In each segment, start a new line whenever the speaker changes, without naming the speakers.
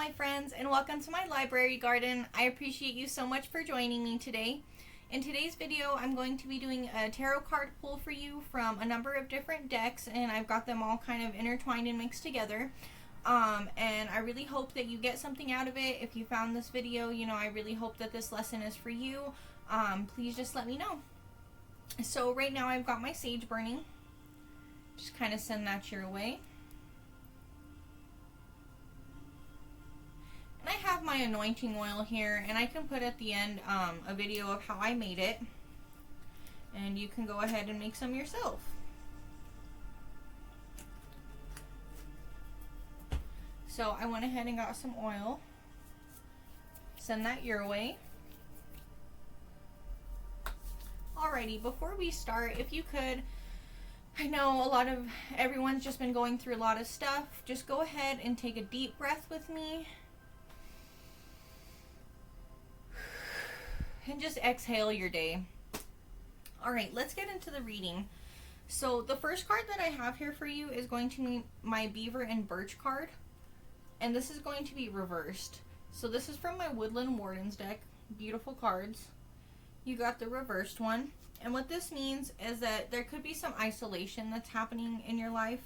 my friends, and welcome to my library garden. I appreciate you so much for joining me today. In today's video, I'm going to be doing a tarot card pull for you from a number of different decks, and I've got them all kind of intertwined and mixed together. And I really hope that you get something out of it. If you found this video, I really hope that this lesson is for you. Please just let me know. So right now I've got my sage burning. Just kind of send that your way. And I have my anointing oil here, and I can put at the end a video of how I made it, and you can go ahead and make some yourself. So I went ahead and got some oil. Send that your way. Alrighty, before we start, if you could, I know everyone's just been going through a lot of stuff. Just go ahead and take a deep breath with me. And just exhale your day. Alright, let's get into the reading. So the first card that I have here for you is going to be my Beaver and Birch card. And this is going to be reversed. So this is from my Woodland Wardens deck. Beautiful cards. You got the reversed one. And what this means is that there could be some isolation that's happening in your life.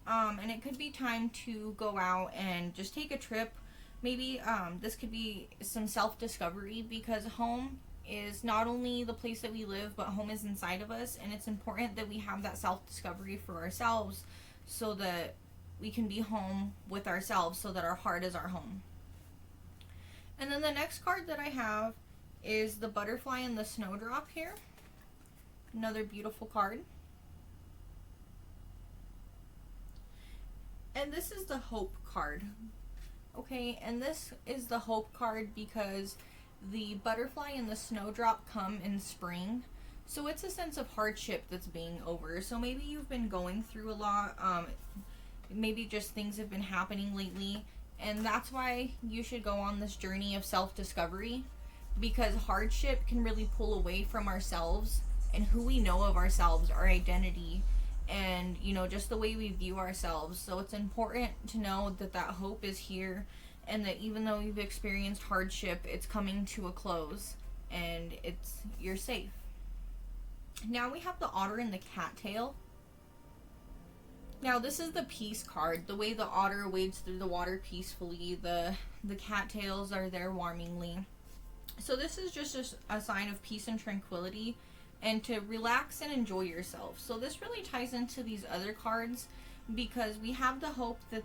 And it could be time to go out and just take a trip. Maybe this could be some self-discovery, because home is not only the place that we live, but home is inside of us, and it's important that we have that self-discovery for ourselves so that we can be home with ourselves, so that our heart is our home. And then the next card that I have is the Butterfly and the Snowdrop here. Another beautiful card. And this is the Hope card. Okay, and this is the Hope card because the butterfly and the snowdrop come in spring. So it's a sense of hardship that's being over. So maybe you've been going through a lot. Maybe just things have been happening lately. And that's why you should go on this journey of self-discovery. Because hardship can really pull away from ourselves and who we know of ourselves, our identity. And just the way we view ourselves. So it's important to know that hope is here, and that even though you've experienced hardship, it's coming to a close, and you're safe. Now we have the Otter and the Cattail. Now this is the Peace card. The way the otter wades through the water peacefully, the cattails are there warmingly. So this is just a sign of peace and tranquility, and to relax and enjoy yourself. So this really ties into these other cards, because we have the hope that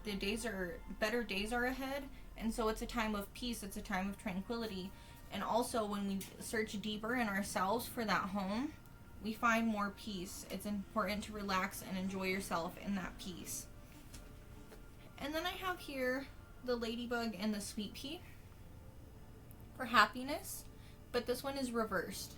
better days are ahead, and so it's a time of peace, it's a time of tranquility. And also when we search deeper in ourselves for that home, we find more peace. It's important to relax and enjoy yourself in that peace. And then I have here the Ladybug and the Sweet Pea for happiness, but this one is reversed.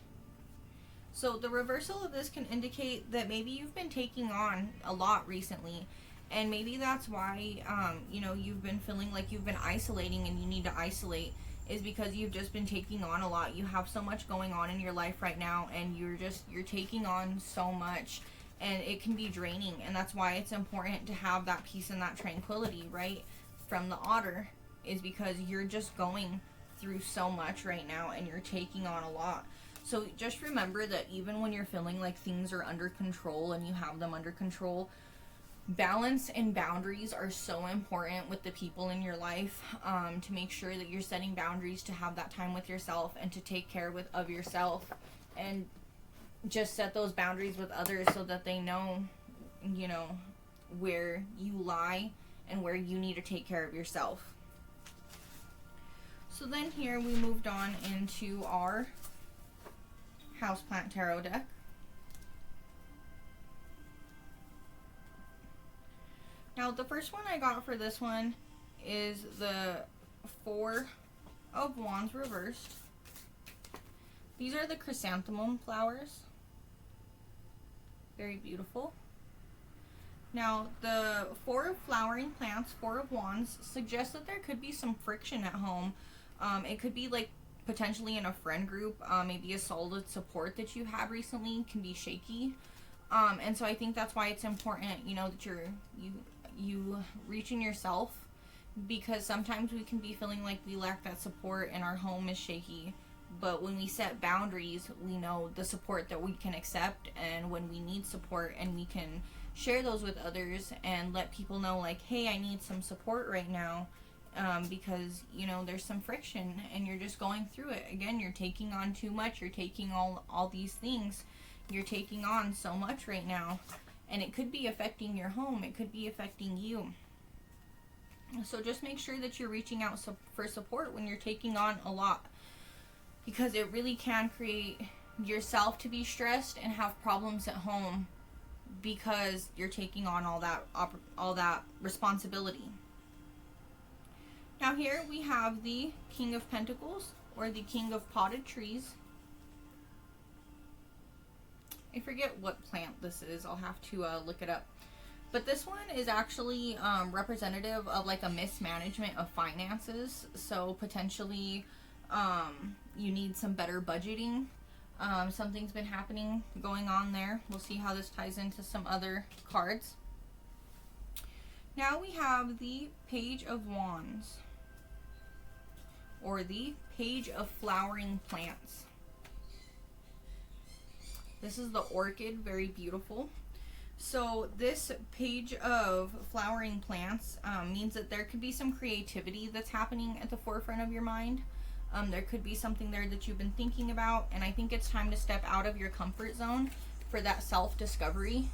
So the reversal of this can indicate that maybe you've been taking on a lot recently, and maybe that's why you've been feeling like you've been isolating and you need to isolate, is because you've just been taking on a lot. You have so much going on in your life right now, and you're taking on so much, and it can be draining. And that's why it's important to have that peace and that tranquility, right, from the otter, is because you're just going through so much right now and you're taking on a lot. So just remember that even when you're feeling like things are under control and you have them under control, balance and boundaries are so important with the people in your life, to make sure that you're setting boundaries to have that time with yourself and to take care of yourself, and just set those boundaries with others so that they know, where you lie and where you need to take care of yourself. So then here we moved on into our Houseplant Tarot deck. Now the first one I got for this one is the Four of Wands reversed. These are the chrysanthemum flowers. Very beautiful. Now the Four of Flowering Plants, Four of Wands, suggests that there could be some friction at home. It could be like potentially in a friend group, maybe a solid support that you had recently can be shaky. And so I think that's why it's important, that you reach in yourself, because sometimes we can be feeling like we lack that support and our home is shaky. But when we set boundaries, we know the support that we can accept, and when we need support, and we can share those with others and let people know, like, hey, I need some support right now, because, you know, there's some friction and you're just going through it. Again, you're taking on too much. You're taking all these things. You're taking on so much right now, and it could be affecting your home. It could be affecting you. So just make sure that you're reaching out for support when you're taking on a lot, because it really can create yourself to be stressed and have problems at home because you're taking on all that responsibility. Now here we have the King of Pentacles, or the King of Potted Trees. I forget what plant this is. I'll have to look it up. But this one is actually representative of like a mismanagement of finances. So potentially you need some better budgeting. Something's been going on there. We'll see how this ties into some other cards. Now we have the Page of Wands, or the Page of Flowering Plants. This is the orchid, very beautiful. So this Page of Flowering Plants means that there could be some creativity that's happening at the forefront of your mind. There could be something there that you've been thinking about, and I think it's time to step out of your comfort zone for that self-discovery,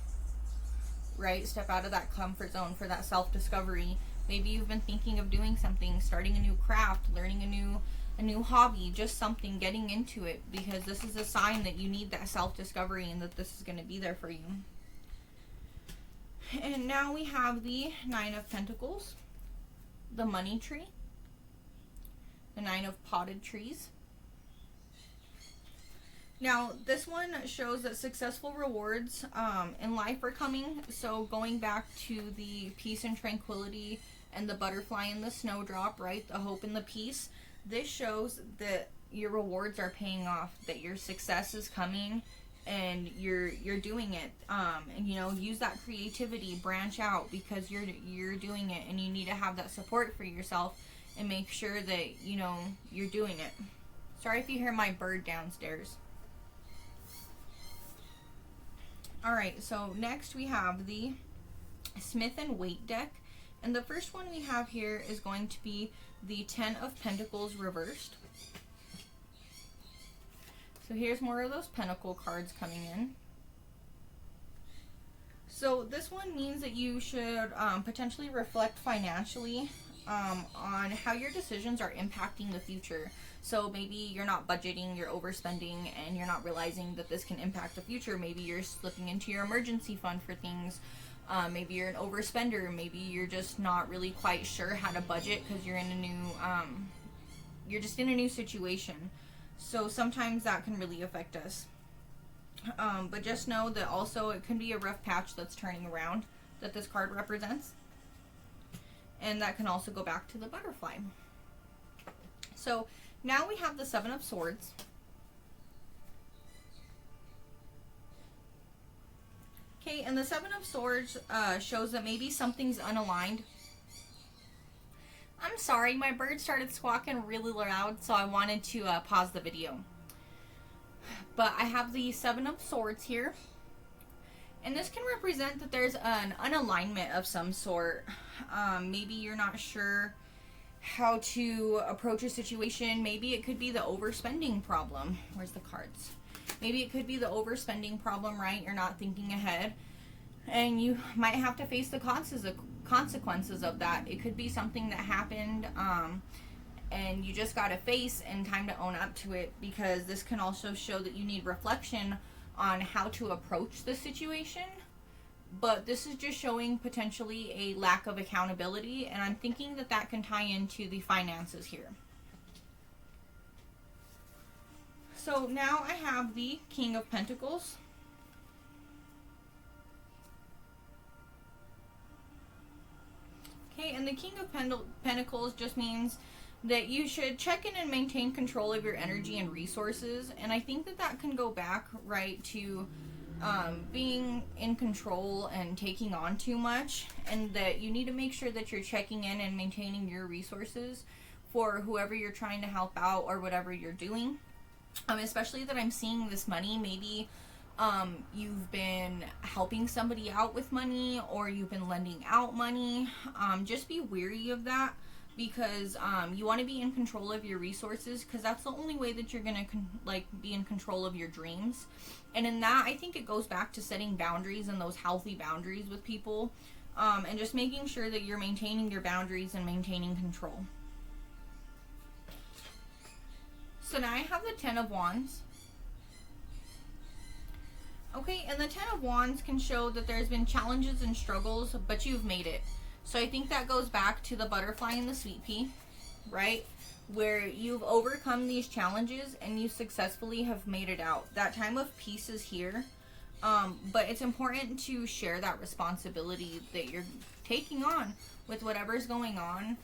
right? Step out of that comfort zone for that self-discovery. Maybe you've been thinking of doing something, starting a new craft, learning a new hobby, just something, getting into it, because this is a sign that you need that self-discovery and that this is going to be there for you. And now we have the Nine of Pentacles, the Money Tree, the Nine of Potted Trees. Now, this one shows that successful rewards in life are coming. So going back to the peace and tranquility and the butterfly and the snowdrop, right? The hope and the peace. This shows that your rewards are paying off, that your success is coming, and you're doing it. And you know, use that creativity, branch out, because you're doing it, and you need to have that support for yourself and make sure that, you know, you're doing it. Sorry if you hear my bird downstairs. Alright, so next we have the Smith and Waite deck. And the first one we have here is going to be the Ten of Pentacles reversed. So here's more of those Pentacle cards coming in. So this one means that you should potentially reflect financially on how your decisions are impacting the future. So maybe you're not budgeting, you're overspending, and you're not realizing that this can impact the future. Maybe you're slipping into your emergency fund for things. Maybe you're an overspender. Maybe you're just not really quite sure how to budget because you're in a new, you're just in a new situation. So sometimes that can really affect us. But just know that also it can be a rough patch that's turning around that this card represents. And that can also go back to the butterfly. So now we have the Seven of Swords. Okay, and the Seven of Swords shows that maybe something's unaligned. I'm sorry, my bird started squawking really loud, so I wanted to pause the video. But I have the Seven of Swords here. And this can represent that there's an unalignment of some sort. Maybe you're not sure how to approach a situation. Maybe it could be the overspending problem. Where's the cards? Maybe it could be the overspending problem, right? You're not thinking ahead. And you might have to face the consequences of that. It could be something that happened and you just got to face and time to own up to it, because this can also show that you need reflection on how to approach the situation. But this is just showing potentially a lack of accountability, and I'm thinking that that can tie into the finances here. So now I have the King of Pentacles. Okay, and the King of Pentacles just means that you should check in and maintain control of your energy and resources. And I think that that can go back right to being in control and taking on too much, and that you need to make sure that you're checking in and maintaining your resources for whoever you're trying to help out or whatever you're doing. Especially that I'm seeing this money, maybe you've been helping somebody out with money, or you've been lending out money. Just be wary of that, because you want to be in control of your resources, because that's the only way that you're gonna be in control of your dreams. And in that, I think it goes back to setting boundaries, and those healthy boundaries with people, and just making sure that you're maintaining your boundaries and maintaining control. So now I have the Ten of Wands. Okay, and the Ten of Wands can show that there's been challenges and struggles, but you've made it. So I think that goes back to the butterfly and the sweet pea, right? Where you've overcome these challenges and you successfully have made it out. That time of peace is here, but it's important to share that responsibility that you're taking on with whatever's going on.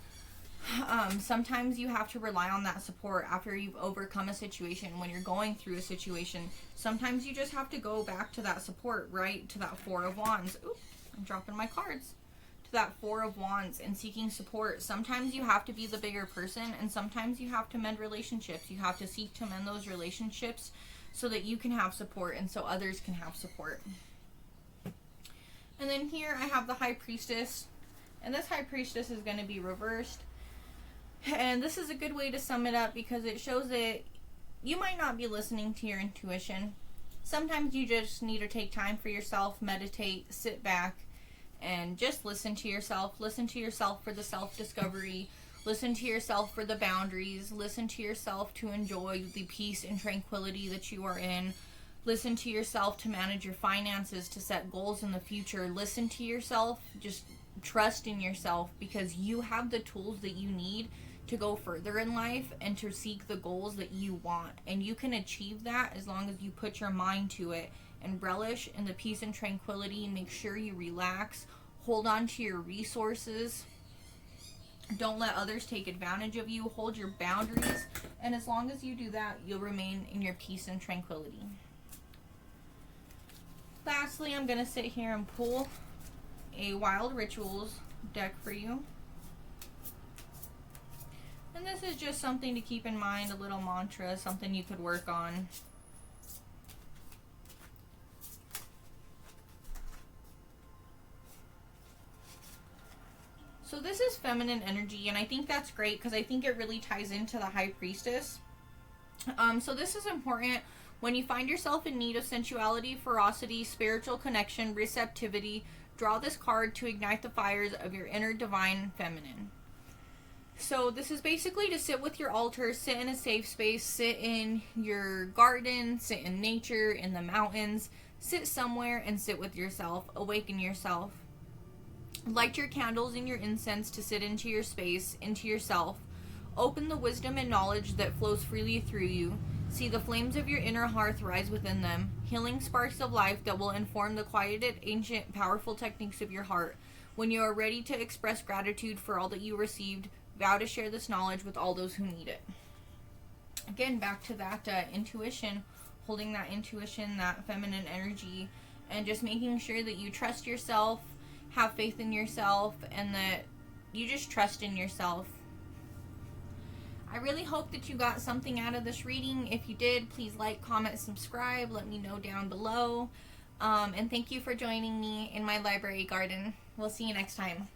Sometimes you have to rely on that support after you've overcome a situation. When you're going through a situation, sometimes you just have to go back to that support, right? To that Four of Wands. Oops, I'm dropping my cards. To that Four of Wands and seeking support. Sometimes you have to be the bigger person, and sometimes you have to mend relationships. You have to seek to mend those relationships so that you can have support and so others can have support. And then here I have the High Priestess, and this High Priestess is going to be reversed. And this is a good way to sum it up, because it shows that you might not be listening to your intuition. Sometimes you just need to take time for yourself, meditate, sit back, and just listen to yourself. Listen to yourself for the self-discovery. Listen to yourself for the boundaries. Listen to yourself to enjoy the peace and tranquility that you are in. Listen to yourself to manage your finances, to set goals in the future. Listen to yourself. Just trust in yourself, because you have the tools that you need to go further in life and to seek the goals that you want. And you can achieve that as long as you put your mind to it and relish in the peace and tranquility. Make sure you relax. Hold on to your resources. Don't let others take advantage of you. Hold your boundaries. And as long as you do that, you'll remain in your peace and tranquility. Lastly, I'm going to sit here and pull a Wild Rituals deck for you. And this is just something to keep in mind, a little mantra, something you could work on. So this is feminine energy, and I think that's great because I think it really ties into the High Priestess. So this is important when you find yourself in need of sensuality, ferocity, spiritual connection, receptivity. Draw this card to ignite the fires of your inner divine feminine. So this is basically to sit with your altar, sit in a safe space, sit in your garden, sit in nature, in the mountains, sit somewhere and sit with yourself, awaken yourself. Light your candles and your incense to sit into your space, into yourself. Open the wisdom and knowledge that flows freely through you. See the flames of your inner hearth rise within them, healing sparks of life that will inform the quieted, ancient, powerful techniques of your heart. When you are ready to express gratitude for all that you received, vow to share this knowledge with all those who need it. Again, back to that intuition, holding that intuition, that feminine energy, and just making sure that you trust yourself, have faith in yourself, and that you just trust in yourself. I really hope that you got something out of this reading. If you did, please like, comment, subscribe. Let me know down below. And thank you for joining me in my library garden. We'll see you next time.